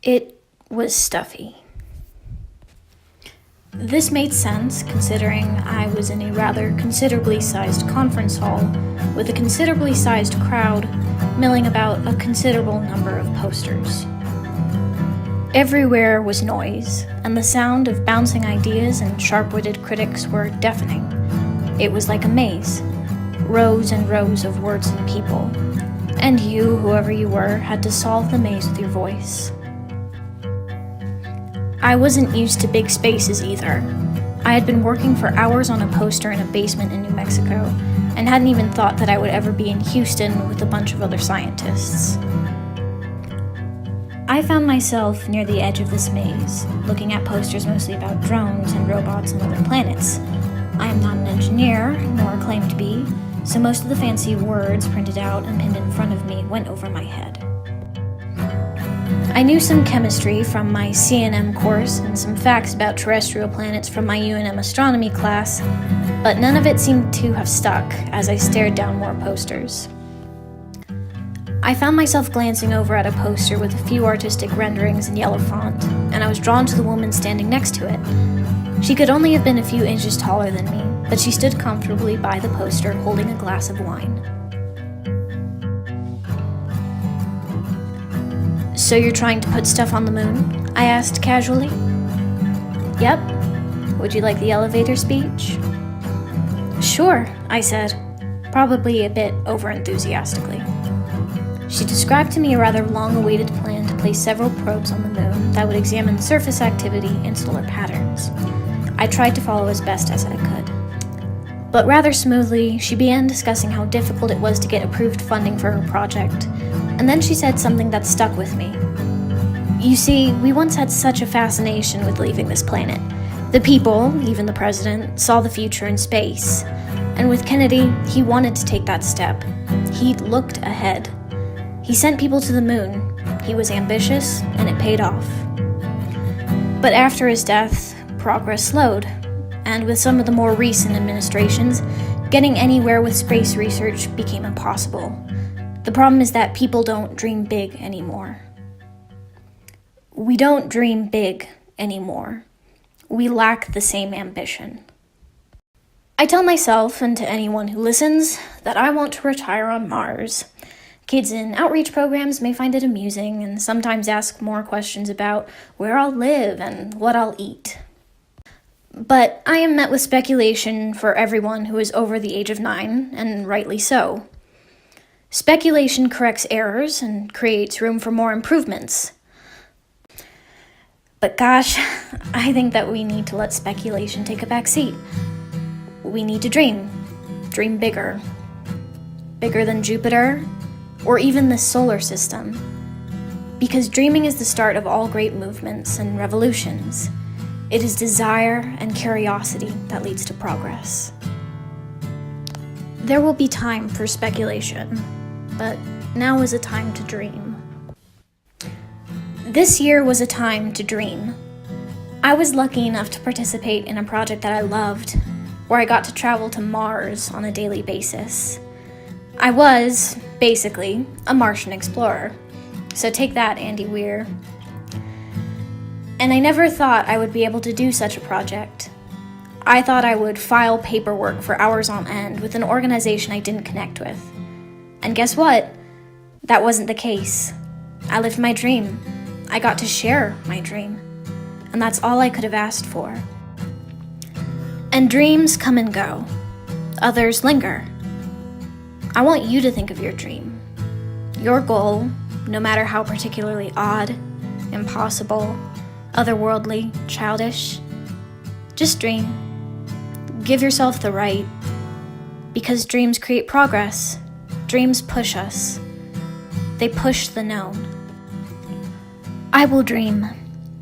It was stuffy. This made sense considering I was in a rather considerably sized conference hall with a considerably sized crowd milling about a considerable number of posters. Everywhere was noise, and the sound of bouncing ideas and sharp-witted critics were deafening. It was like a maze, rows and rows of words and people, and you, whoever you were, had to solve the maze with your voice. I wasn't used to big spaces either. I had been working for hours on a poster in a basement in New Mexico, and hadn't even thought that I would ever be in Houston with a bunch of other scientists. I found myself near the edge of this maze, looking at posters mostly about drones and robots and other planets. I am not an engineer, nor claim to be, so most of the fancy words printed out and pinned in front of me went over my head. I knew some chemistry from my C&M course and some facts about terrestrial planets from my UNM astronomy class, but none of it seemed to have stuck as I stared down more posters. I found myself glancing over at a poster with a few artistic renderings in yellow font, and I was drawn to the woman standing next to it. She could only have been a few inches taller than me, but she stood comfortably by the poster holding a glass of wine. "So you're trying to put stuff on the moon?" I asked casually. "Yep. Would you like the elevator speech?" "Sure," I said, probably a bit over-enthusiastically. She described to me a rather long-awaited plan to place several probes on the moon that would examine surface activity and solar patterns. I tried to follow as best as I could. But rather smoothly, she began discussing how difficult it was to get approved funding for her project, and then she said something that stuck with me. "You see, we once had such a fascination with leaving this planet. The people, even the president, saw the future in space. And with Kennedy, he wanted to take that step. He looked ahead. He sent people to the moon. He was ambitious, and it paid off. But after his death, progress slowed, and with some of the more recent administrations, getting anywhere with space research became impossible. The problem is that people don't dream big anymore. We don't dream big anymore. We lack the same ambition." I tell myself, and to anyone who listens, that I want to retire on Mars. Kids in outreach programs may find it amusing and sometimes ask more questions about where I'll live and what I'll eat. But I am met with speculation for everyone who is over the age of 9, and rightly so. Speculation corrects errors and creates room for more improvements. But gosh, I think that we need to let speculation take a back seat. We need to dream bigger. Bigger than Jupiter, or even the solar system. Because dreaming is the start of all great movements and revolutions. It is desire and curiosity that leads to progress. There will be time for speculation, but now is a time to dream. This year was a time to dream. I was lucky enough to participate in a project that I loved, where I got to travel to Mars on a daily basis. I was, basically, a Martian explorer. So take that, Andy Weir. And I never thought I would be able to do such a project. I thought I would file paperwork for hours on end with an organization I didn't connect with. And guess what? That wasn't the case. I lived my dream. I got to share my dream. And that's all I could have asked for. And dreams come and go. Others linger. I want you to think of your dream. Your goal, no matter how particularly odd, impossible, otherworldly, childish, just dream. Give yourself the right, because dreams create progress. Dreams push us. They push the known. I will dream,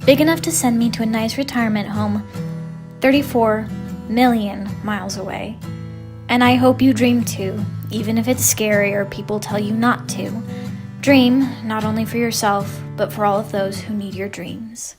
big enough to send me to a nice retirement home 34 million miles away. And I hope you dream too, even if it's scary or people tell you not to. Dream, not only for yourself, but for all of those who need your dreams.